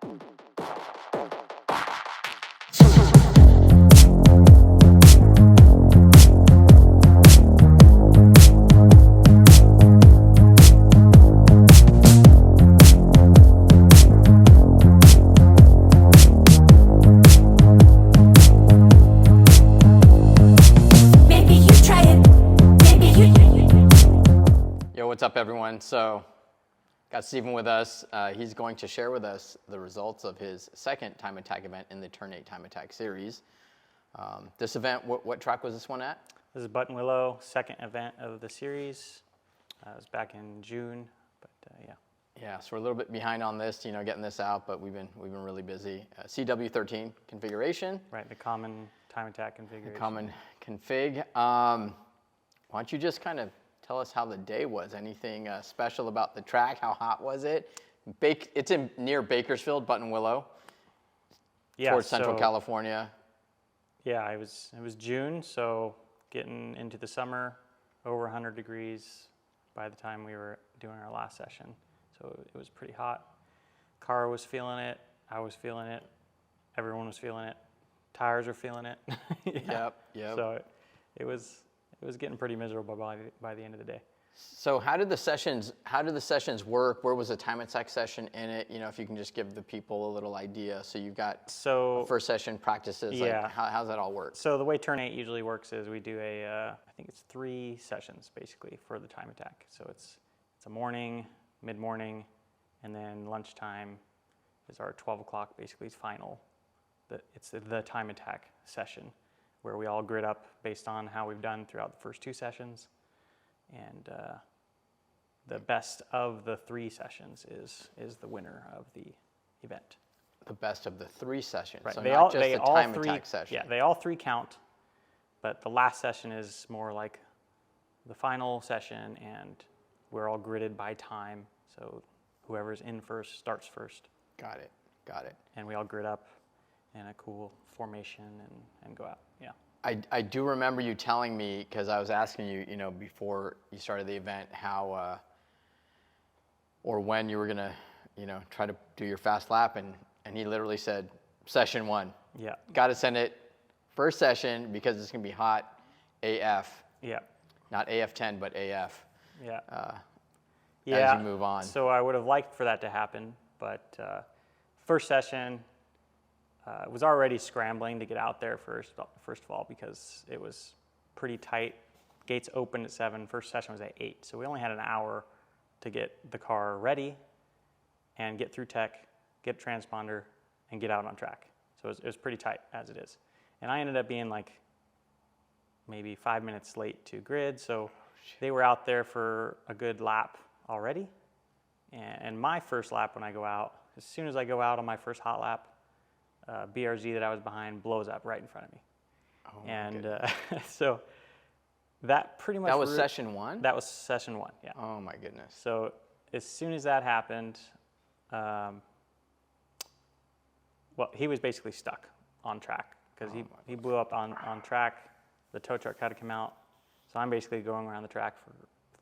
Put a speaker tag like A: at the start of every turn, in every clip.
A: What's up, everyone? So, got Steven with us. He's going to share with us the results of his second time attack event in the Turn 8 time attack series. This event, what track was this one at?
B: This is Buttonwillow, second event of the series. It was back in June, but yeah.
A: Yeah, so we're a little bit behind on this, getting this out, but we've been really busy. CW13 configuration.
B: Right, the common time attack configuration.
A: The common config. Why don't you just kind of tell us how the day was? Anything special about the track? How hot was it? It's near Bakersfield, Buttonwillow, towards Central California.
B: Yeah, it was June, so getting into the summer, over 100 degrees by the time we were doing our last session. So it was pretty hot. Car was feeling it. I was feeling it. Everyone was feeling it. Tires were feeling it.
A: Yeah. Yep.
B: So it was getting pretty miserable by the end of the day.
A: So how did the sessions work? Where was the time attack session in it? If you can just give the people a little idea. So you've got first session practices.
B: Yeah.
A: Like how's that all work?
B: So the way Turn 8 usually works is we do I think it's 3 sessions basically for the time attack. So it's a morning, mid-morning, and then lunchtime is our 12 o'clock basically final. It's the time attack session, where we all grid up based on how we've done throughout the first 2 sessions. And the best of the 3 sessions is the winner of the event.
A: The best of the 3 sessions,
B: right.
A: So not just the time attack session.
B: Yeah, they all 3 count, but the last session is more like the final session, and we're all gridded by time. So whoever's in first starts first. Got it. And we all grid up in a cool formation and go out. Yeah.
A: I do remember you telling me, because I was asking you, before you started the event, how or when you were gonna, try to do your fast lap, and he literally said, session 1.
B: Yeah.
A: Got to send it first session because it's gonna be hot AF.
B: Yeah.
A: Not AF10, but AF.
B: Yeah.
A: As you move on.
B: So I would have liked for that to happen, but first session. Was already scrambling to get out there first of all, because it was pretty tight. Gates opened at 7. First session was at 8. So we only had an hour to get the car ready and get through tech, get a transponder, and get out on track. So it was pretty tight as it is. And I ended up being like maybe 5 minutes late to grid. So they were out there for a good lap already. And my first lap when I go out, as soon as I go out on my first hot lap, BRZ that I was behind blows up right in front of me.
A: Oh,
B: and so that pretty much...
A: That was session 1?
B: That was session 1, yeah.
A: Oh my goodness.
B: So as soon as that happened, he was basically stuck on track, because he blew up on track. The tow truck had to come out. So I'm basically going around the track for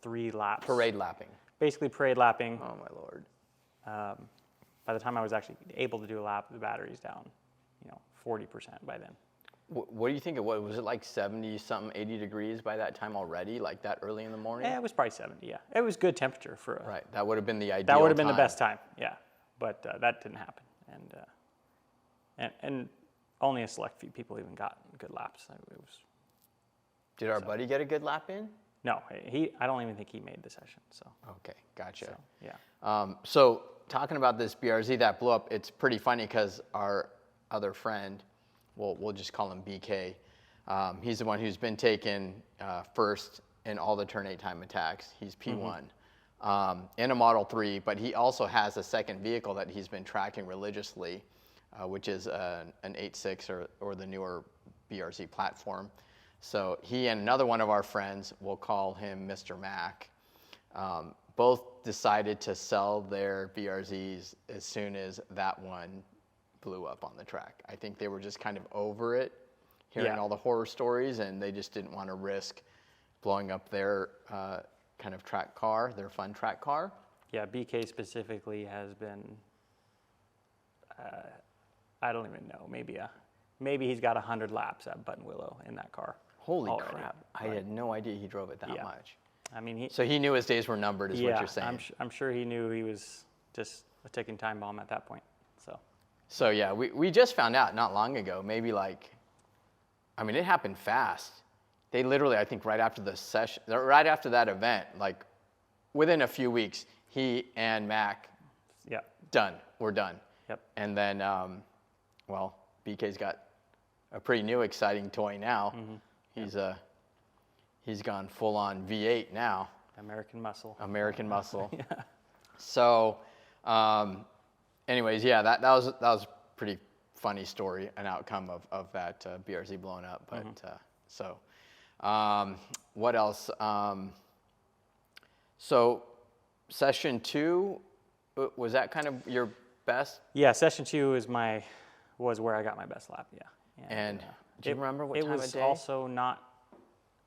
B: 3 laps.
A: Parade lapping.
B: Basically parade lapping.
A: Oh my Lord.
B: By the time I was actually able to do a lap, the battery's down, 40% by then.
A: What do you think it was? Was it like 70-something, 80 degrees by that time already, like that early in the morning?
B: Yeah, it was probably 70, yeah. It was good temperature for
A: Right, that would have been the ideal
B: That would have been
A: time.
B: the best time, yeah. But that didn't happen. And only a select few people even got good laps.
A: Did our buddy get a good lap in?
B: No, I don't even think he made the session, so.
A: Okay, gotcha.
B: So, yeah.
A: So talking about this BRZ that blew up, it's pretty funny because our other friend, we'll just call him BK, he's the one who's been taken first in all the Turn 8 time attacks. He's P1 in a Model 3, but he also has a second vehicle that he's been tracking religiously, which is an 8.6 or the newer BRZ platform. So he and another one of our friends, we'll call him Mr. Mac, both decided to sell their BRZs as soon as that one blew up on the track. I think they were just kind of over it, hearing all the horror stories, and they just didn't want to risk blowing up their kind of track car, their fun track car.
B: Yeah, BK specifically has been, I don't even know. Maybe he's got 100 laps at Button Willow in that car.
A: Holy
B: already.
A: crap! I had no idea he drove it that
B: Yeah.
A: much.
B: I mean,
A: So he knew his days were numbered, is what you're saying.
B: I'm sure he knew he was just a ticking time bomb at that point.
A: So yeah, we just found out not long ago. Maybe it happened fast. They literally, I think, right after that event, like within a few weeks, he and Mac, done. We're done.
B: Yep.
A: And then, BK's got a pretty new, exciting toy now. Mm-hmm. He's gone full on V8 now.
B: American muscle.
A: Yeah. So, anyways, yeah, that was a pretty funny story, an outcome of that BRZ blowing up. But what else? So, session 2, was that kind of your best?
B: Yeah, session 2 was where I got my best lap. Yeah.
A: And do you remember what time of day?
B: It was also not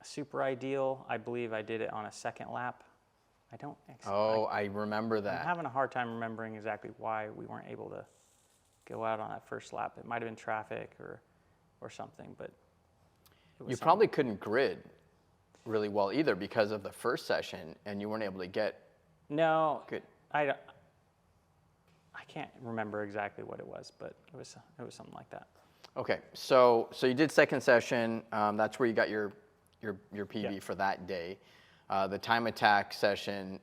B: super ideal. I believe I did it on a second lap. I remember that. I'm having a hard time remembering exactly why we weren't able to go out on that first lap. It might have been traffic or something, but
A: you probably couldn't grid really well either because of the first session, and you weren't able to get good.
B: I can't remember exactly what it was, but it was something like that.
A: Okay, so you did second session. That's where you got your PB for that day. The time attack session.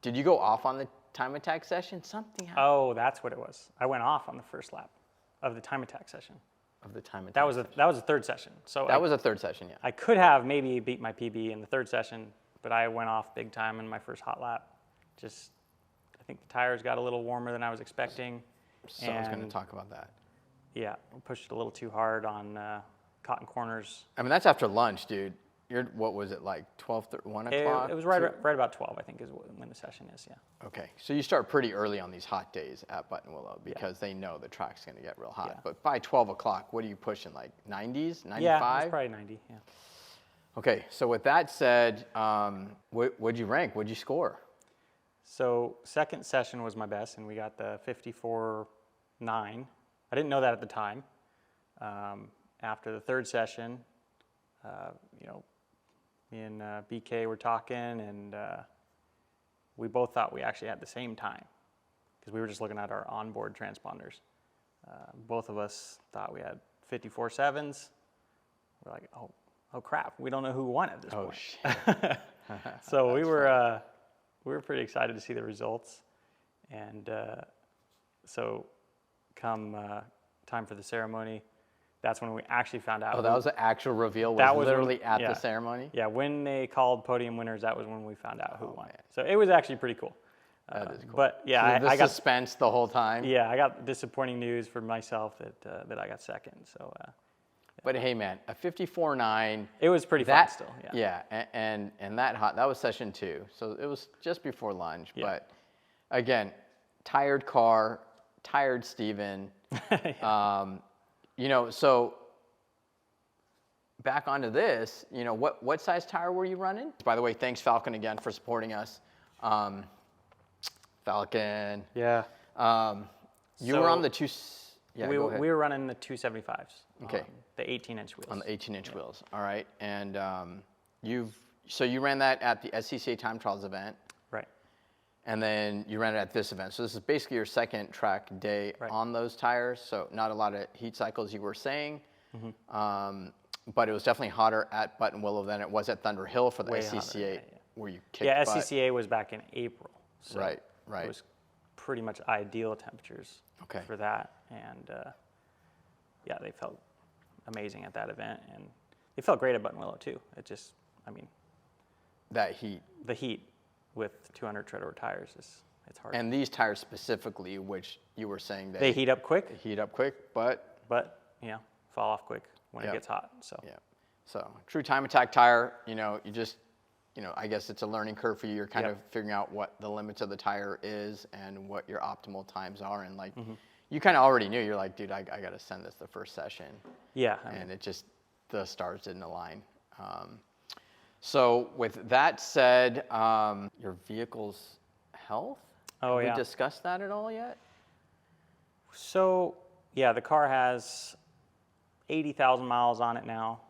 A: Did you go off on the time attack session? Something happened.
B: Oh, that's what it was. I went off on the first lap of the time attack session.
A: Of the time attack.
B: That was a third session. So
A: that was a third session, yeah.
B: I could have maybe beat my PB in the third session, but I went off big time in my first hot lap. I think the tires got a little warmer than I was expecting.
A: So I was going to talk about that.
B: Yeah, pushed a little too hard on cotton corners.
A: I mean, that's after lunch, dude. What was it, like 12, 1 o'clock?
B: It was right about 12, I think, is when the session is, yeah.
A: Okay, so you start pretty early on these hot days at Button Willow because they know the track's going to get real hot.
B: Yeah.
A: But by 12 o'clock, what are you pushing, like 90s, 95?
B: Yeah, it was probably 90, yeah.
A: Okay, so with that said, what'd you rank? What'd you score?
B: So second session was my best, and we got the 54.9. I didn't know that at the time. After the third session, me and BK were talking, and we both thought we actually had the same time because we were just looking at our onboard transponders. Both of us thought we had 54.7s. We're like, oh crap, we don't know who won at this point.
A: Shit.
B: So we were pretty excited to see the results, and so come time for the ceremony, that's when we actually found out.
A: Oh, that was the actual reveal?
B: That was
A: literally at the ceremony?
B: Yeah, when they called podium winners, that was when we found out who won.
A: Man.
B: So it was actually pretty cool.
A: That is cool.
B: But yeah,
A: so
B: I got
A: suspense the whole time?
B: Yeah, I got disappointing news for myself that I got second. So.
A: But hey, man, a 54.9.
B: It was pretty fun still.
A: Yeah. And that was session 2. So it was just before lunch. Yeah. But again, tired car, tired Steven. So back onto this, what size tire were you running? By the way, thanks Falken again for supporting us. Falken.
B: Yeah.
A: You were on the two. Yeah,
B: we were running the 275s.
A: Okay.
B: The 18-inch wheels.
A: On the 18-inch wheels. All right. And you ran that at the SCCA Time Trials event.
B: Right.
A: And then you ran it at this event. So this is basically your second track day on those tires. So not a lot of heat cycles, you were saying. Mm-hmm. But it was definitely hotter at Button Willow than it was at Thunder Hill for the SCCA, where you kicked butt.
B: SCCA was back in April. So
A: right.
B: It was pretty much ideal temperatures for that. And they felt amazing at that event. And they felt great at Button Willow too.
A: That heat.
B: The heat with 200 tread-over tires it's hard.
A: And these tires specifically, which you were saying
B: they heat up quick.
A: They heat up quick, but
B: fall off quick when it gets hot. So
A: so true time attack tire. You just I guess it's a learning curve for you. You're kind of figuring out what the limits of the tire is and what your optimal times are, and you kind of already knew. You're like, dude, I got to send this the first session.
B: Yeah.
A: And it just the stars didn't align. So with that said, your vehicle's health?
B: Oh,
A: Have we discussed that at all yet?
B: So Yeah, the car has 80,000 miles on it now.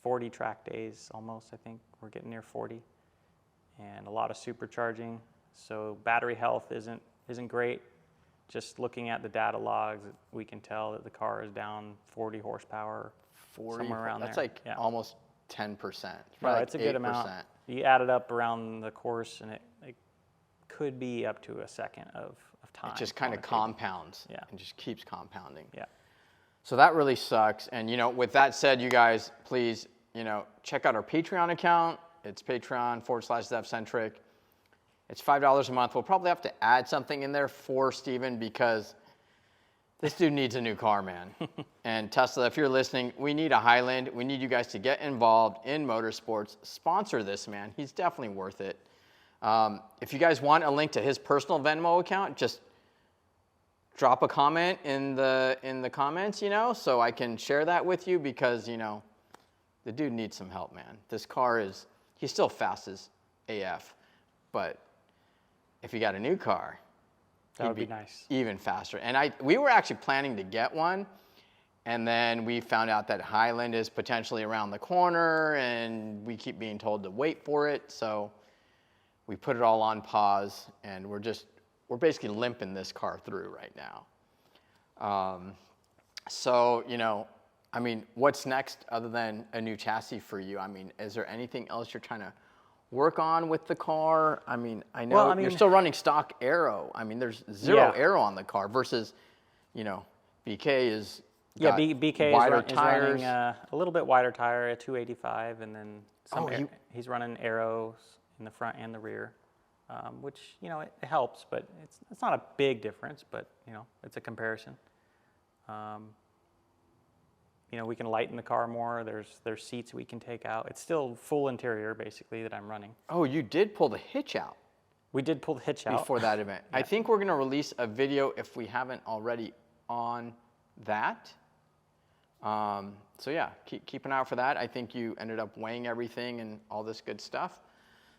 B: 40 track days almost, I think. We're getting near 40. And a lot of supercharging. So battery health isn't great. Just looking at the data logs, we can tell that the car is down 40 horsepower,
A: 40,
B: somewhere around
A: that's
B: there.
A: like
B: Yeah.
A: almost 10%.
B: No, it's a good amount. You add it up around the course, and it could be up to a second of time.
A: It just kind of compounds.
B: Yeah.
A: And just keeps compounding.
B: Yeah.
A: So that really sucks. And, you know, with that said, you guys, please, you know, check out our Patreon account. It's Patreon.com/ZevCentric. It's $5 a month. We'll probably have to add something in there for Steven because this dude needs a new car, man. And Tesla, if you're listening, we need a Highland. We need you guys to get involved in motorsports. Sponsor this, man. He's definitely worth it. If you guys want a link to his personal Venmo account, just drop a comment in the comments, you know, so I can share that with you because, you know, the dude needs some help, man. This car he's still fast as AF, but if you got a new car,
B: that would be nice.
A: Even faster. And we were actually planning to get one, and then we found out that Highland is potentially around the corner, and we keep being told to wait for it, so we put it all on pause, and we're basically limping this car through right now. So, you know, I mean, what's next other than a new chassis for you? I mean, is there anything else you're trying to work on with the car? I mean, I know you're still running stock aero. I mean, there's zero aero on the car versus, you know, BK is
B: BK
A: wider
B: is
A: tires.
B: running a little bit wider tire, a 285, and then he's running arrows in the front and the rear, which, you know, it helps, but it's not a big difference, but, you know, it's a comparison. You know, we can lighten the car more. There's seats we can take out. It's still full interior, basically, that I'm running.
A: Oh, you did pull the hitch out.
B: We did pull the hitch out.
A: Before that event. Yeah. I think we're going to release a video, if we haven't already, on that. So, yeah, keep an eye out for that. I think you ended up weighing everything and all this good stuff.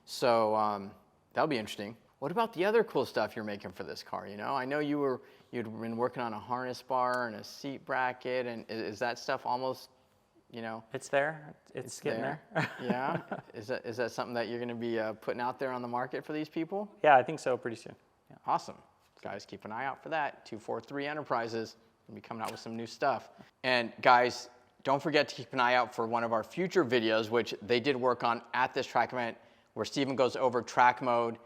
A: So that'll be interesting. What about the other cool stuff you're making for this car? You know, I know you'd been working on a harness bar and a seat bracket, and is that stuff almost, you know?
B: It's there. It's getting there.
A: Yeah. Is that something that you're going to be putting out there on the market for these people?
B: Yeah, I think so. Pretty soon. Yeah.
A: Awesome, guys. Keep an eye out for that. 243 Enterprises will be coming out with some new stuff. And guys, don't forget to keep an eye out for one of our future videos, which they did work on at this track event, where Steven goes over track mode.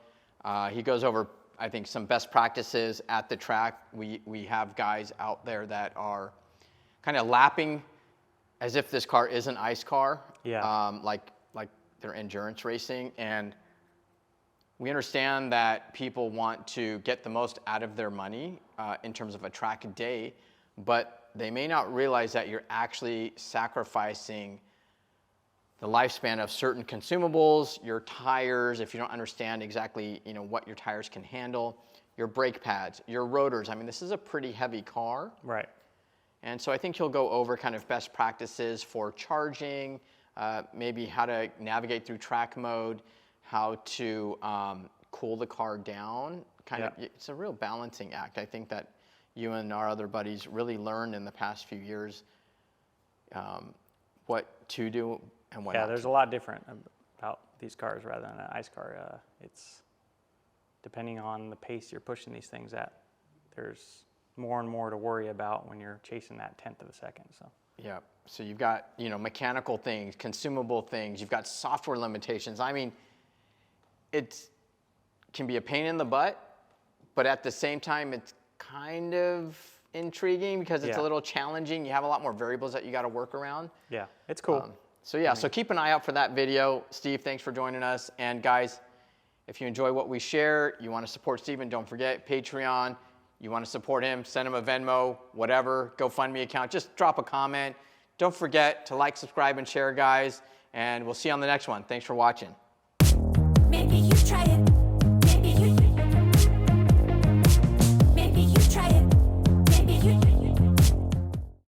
A: He goes over, I think, some best practices at the track. We have guys out there that are kind of lapping as if this car is an ice car, like they're endurance racing. And we understand that people want to get the most out of their money in terms of a track day, but they may not realize that you're actually sacrificing the lifespan of certain consumables, your tires, if you don't understand exactly, you know, what your tires can handle, your brake pads, your rotors. I mean, this is a pretty heavy car.
B: Right.
A: And so I think he'll go over kind of best practices for charging, maybe how to navigate through track mode, how to cool the car down. It's a real balancing act. I think that you and our other buddies really learned in the past few years what to do and what not
B: there's a lot different about these cars rather than an ice car. It's depending on the pace you're pushing these things at, there's more and more to worry about when you're chasing that 1/10 of a second. So.
A: Yeah. So you've got, you know, mechanical things, consumable things. You've got software limitations. I mean, it can be a pain in the butt, but at the same time, it's kind of intriguing because it's a little challenging. You have a lot more variables that you got to work around.
B: Yeah, it's cool.
A: So keep an eye out for that video. Steve, thanks for joining us. And guys, if you enjoy what we share, you want to support Steven, don't forget Patreon. You want to support him, send him a Venmo, whatever, GoFundMe account. Just drop a comment. Don't forget to like, subscribe, and share, guys. And we'll see you on the next one. Thanks for watching.
C: Maybe you try it.